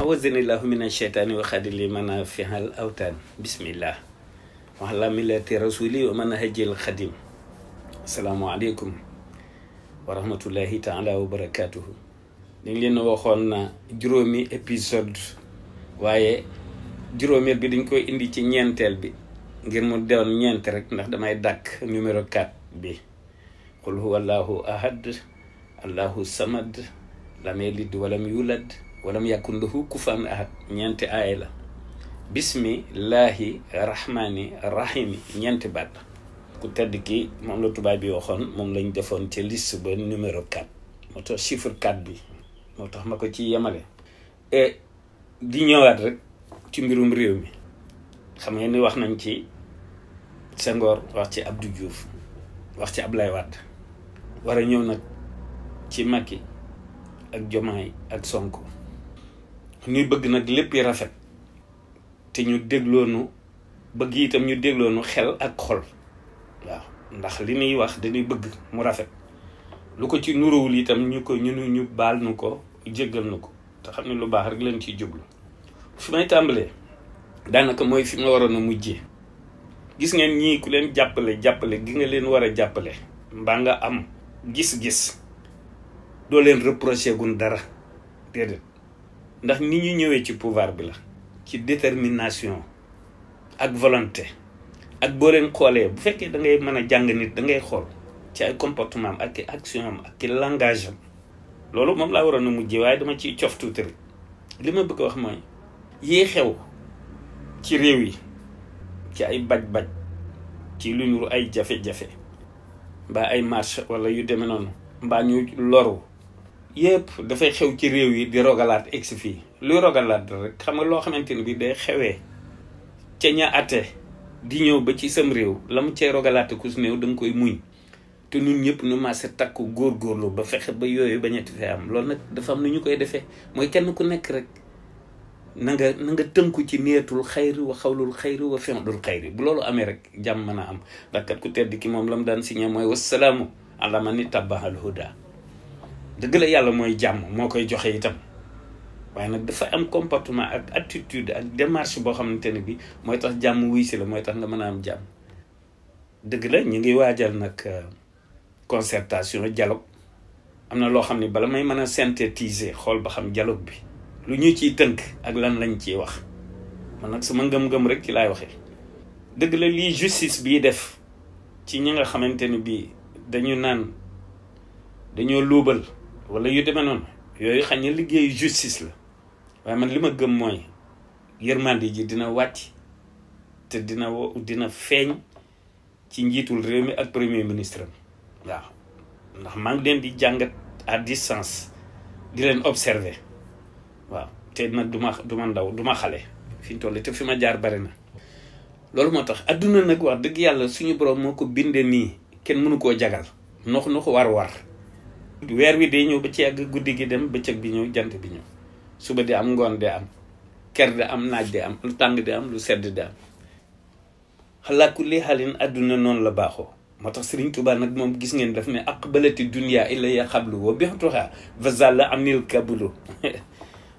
awazanillahu mina sheytaani wa xadili mana fihal awtaan bismillah waxla millati rasuli wa man hajjil xadim asalaamualeykum wa rahmatullahi taala wa barakatuhu dañ leen waxoon na juróomi épisode waaye juróomeel bi dañ koy indi ci ñeenteel bi ngir mu doon ñeent rek ndax damay dàkk numéro 4 bi qul huwa allahu ahad allahu samad lam yalid walam yulad walam yakun lahu kufuwan ahad ñeenti aaya la bismillahi rahmani rahimi ñeenti baat ku tedd ki moom la tubaab bi waxoon moom lañ defoon ci liste ba numéro 4 moo tax chiffre 4 bi moo tax ma ko ci yemale et di ñëwaat rek ci mbirum réew mi xam ngeen ni wax nañ ci Senghor wax ci Abdou Diouf wax ci Ablaye Wade war a ñëw nag ci Macky ak Diomaye ak Sonko ñuy bëgg nag lépp rafet te ñu dégloonu bëgg itam ñu dégloonu xel ak xol waaw ndax li ñuy wax dañuy bëgg mu rafet lu ko ci nuróowul itam ñu baal nu ko jéggal nu ko te xam ne lu baax rek leen ciy jublu fi may tàmbalee daanaka mooy fi ma waroon a mujjee gis ngeen ñii ku leen jàppale gi nga leen war a jàppale mbaa nga am gis-gis doo leen reproché gun dara déedéet ndax ni ñu ñëwee ci pouvoir bi la ci détermination ak volonté ak boo leen xoolee bu fekkee da ngay mën a jàng nit da ngay xool ci ay comportement am ak i action am ak i langage am loolu moom laa waroon a mujjee waaye dama ciy cof tuuti rek li ma bëgg a wax mooy yii xew ci réew yi ci ay baj-baj ci lu ñu ay jafe-jafe mbaa ay marche wala yu demee noonu mbaa ñu loru yëpp dafay xew ci réew yi di rogalaat egsi fii luy rogalaat rek xam nga loo xamante ni bi day xewee ca ña ate di ñëw ba ci sam réew la mu cay rogalaate ku su néew da nga koy muñ te ñun ñëpp ñu maase takku góorgóorlu ba fexe ba yooyu bañati fee am loolu nag dafa am nu ñu koy defee mooy kenn ku nekk rek na nga tënku ci niyatul xayri wa xawlul xayri wa fi'lul xayri bu loolu amee rek jàmm mën a am ndax kat ku tedd ki moom la mu daan signé mooy wassalaamu ala man ittaba'al huda dëgg la yàlla mooy jàmm moo koy joxe itam waaye nag dafa am comportement ak attitude ak démarche boo xamante ne bi mooy tax jàmm wuy si la mooy tax nga mën a am jàmm dëgg la ñu ngi waajal nag concertation dialogue am na loo xam ne bala may mën a synthétiser xool ba xam dialogue bi lu ñu ciy tënk ak lan lañ ciy wax man nag sama ngëm-ngëm rek ci laay waxee dëgg la lii justice bii def ci ñi nga xamante ne bii dañu naan dañoo luubal wala yu demee noonu yooyu xam ne liggéeyu justice la waaye man li ma gëm mooy yërmande ji dina wàcc te dina feeñ ci njiitul réew mi ak premier ministre waaw ndax maa ngi leen di jàngat à distance di leen observer waaw te nag du ma ndaw du ma xale fi ñu toll te fi ma jaar bari na loolu moo tax adduna nag wax dëgg yàlla suñu borom moo ko bindee nii kenn mënu koo jagal nox war weer wi day ñëw ba ci yàgg guddi gi dem bëccëg bi ñëw jant bi ñëw suba di am ngoon di am ker di am naaj di am lu tàng di am lu sedd di am xalaa kulli xaalin adduna noonu la baaxoo moo tax Sëriñ Tuubaa nag moom gis ngeen daf ne aqbalati dunya ilayya xablu wa bixtuha vazalla amnil kabulu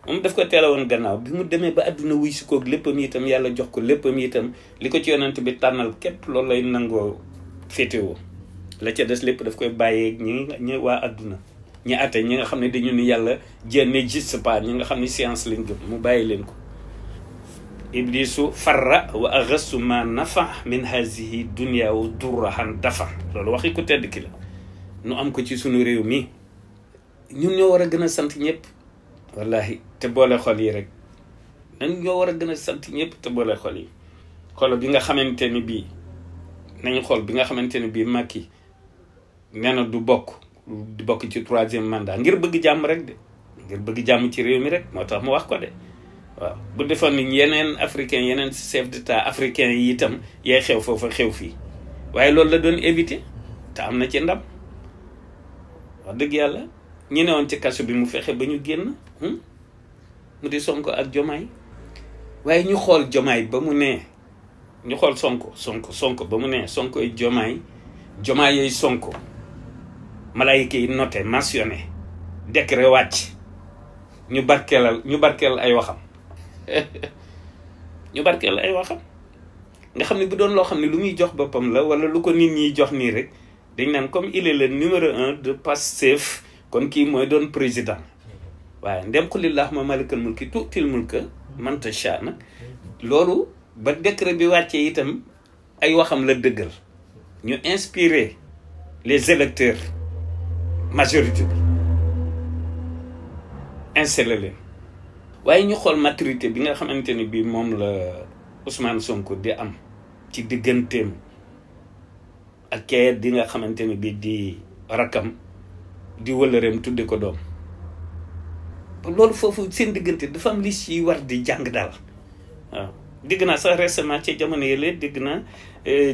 moom daf ko teel a woon gannaaw bi mu demee ba adduna wuy si koog léppam itam yàlla jox ko léppam itam li ko ci yonent bi tànnal képp loolu lay nangoo féetewoo la ca des lépp daf koy bàyyee ñi waa adduna ñi ate ñi nga xam ne dañu ni yàlla Dieu n'existe pas ñi nga xam ne science lañ gëm mu bàyyi leen ko iblisu farra wa aghasu ma nafa min hazihi dunya wa durrahan dafa loolu waxi ku tedd ki la nu am ko ci sunu réew mi ñun ñoo war a gën a sant ñëpp wallahi te boole xol yi rek nan ñoo war a gën a sant ñëpp te boole xol yi xol bi nga xamante ni bii nañu xool bi nga xamante ne bii Macky nee na du bokk ci 3e mandat ngir bëgg jàmm rek de ngir bëgg jàmm ci réew mi rek moo tax mu wax ko de waaw bu defoon ni yeneen africain yeneen chef d'état africain yi itam yay xew foofa xew fii waaye loolu la doon éviter te am na ci ndam wax dëgg yàlla ñu ne woon ci kaso bi mu fexe ba ñu génn mu di Sonko ak Diomaye waaye ñu xool Diomaye ba mu nee ñu xool Sonko ba mu nee Sonko yi Diomaye yooyu Sonko malaayika yi noté mentionné décret wàcc ñu barkeel ay waxam ñu barkeel ay waxam nga xam ne bu doon loo xam ne lu muy jox boppam la wala lu ko nit ñi jox nii rek dañ naan comme il est le numéro 1 de Pastef kon kii mooy doon président waaye ndem qul illahumma malikal mulki tu'til mulka man tasha nag loolu ba décret bi wàccee itam ay waxam la dëggal ñu inspirer les électeurs majorité bi installé leen waaye ñu xool maturité bi nga xamante ni bi moom la Ousmane Sonko di am ci digganteem ak kee di nga xamante ni bi di rakam di wëlëreem tudde ko doom loolu foofu seen diggante dafa am li ci war di jàng daal waaw dégg naa sax récemment ci jamono yële dégg naa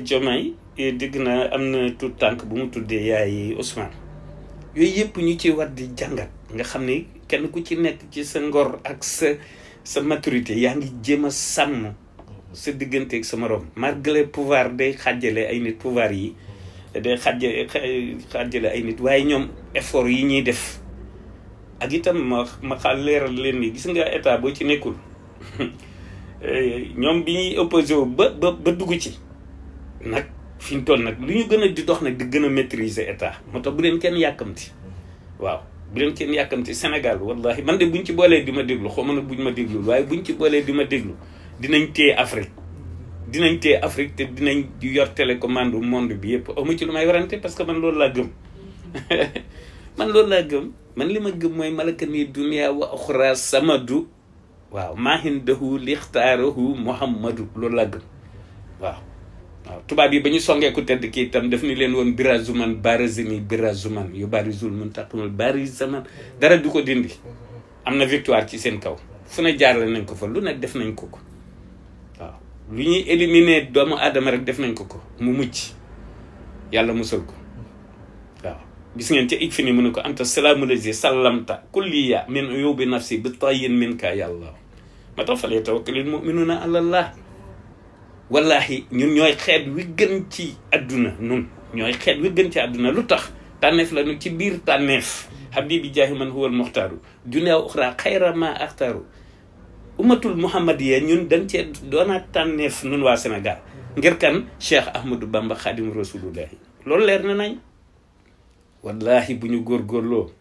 Diomaye dégg naa am na tout tànk bu mu tuddee yaay Ousmane yooyu yëpp ñu ci war di jàngat nga xam ni kenn ku ci nekk ci sa ngor ak sa maturité yaa ngi jéem a sàmm sa diggante ak sa morom malgré pouvoir day xàjjale ay nit pouvoir yi day xàjjale ay nit waaye ñoom effort yi ñuy def ak itam ma xaal leeral leen ni gis nga état boo ci nekkul ñoom bi ñuy opposé wu ba dugg ci nag fi ñu toll nag lu ñu gën a di dox nag di gën a maîtriser état moo tax bu leen kenn yàkkamti waaw bu leen kenn yàkkamti Sénégal wallahi man de buñ ci boolee di ma déglu xaw ma nag buñ ma déglul waaye buñ ci boolee di ma déglu dinañ téye Afrique te dinañ yor télécommande monde bi yëpp amu ci lu may warante parce que man loolu laa gëm man li ma gëm mooy malaka ni dunia wa oxra samadu waaw maahindahu lixtaarahu muhammadu loolu laa gëm waaw tubaab yi ba ñu songee ku tedd kii itam daf ni leen woon birazuman barazini birazuman yu barizul muntaqimul barizaman dara du ko dindi am na victoire ci seen kaw fu ne jaarale nañ ko fa lu ne def nañ ko waaw lu ñuy éliminer doomu aadama rek def nañ ko mu mucc yàlla musal ko waaw gis ngeen ca ik fi ni mu ne ko anta salaamu lazi sallamta kulliya min uyubi nafsi bi tayyin minka yàlla ma tax fale tawakkalil mu'minuna ala Allah wallahi ñun ñooy xeet wi gën ci àdduna lu tax tànneef la ñu ci biir tànneef habibi jaahi man huwal muxtaaru dunya uxra xayra ma axtaaru ummatul muhammadiya ñun dañ cee doonaat tànneef nun waa Sénégal ngir kan Cheikh Ahmadou Bamba Xadim Rasulullahi loolu leer na nañ wallahi bu ñu góorgóorloo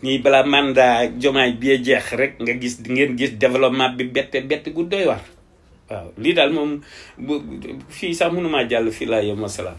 ñii balaa mandat Diomaye bi jeex rek nga gis di ngeen gis développement bi bette gu doy war waaw lii daal moom fii sax mënumaa jàll fii laa yem wasalaam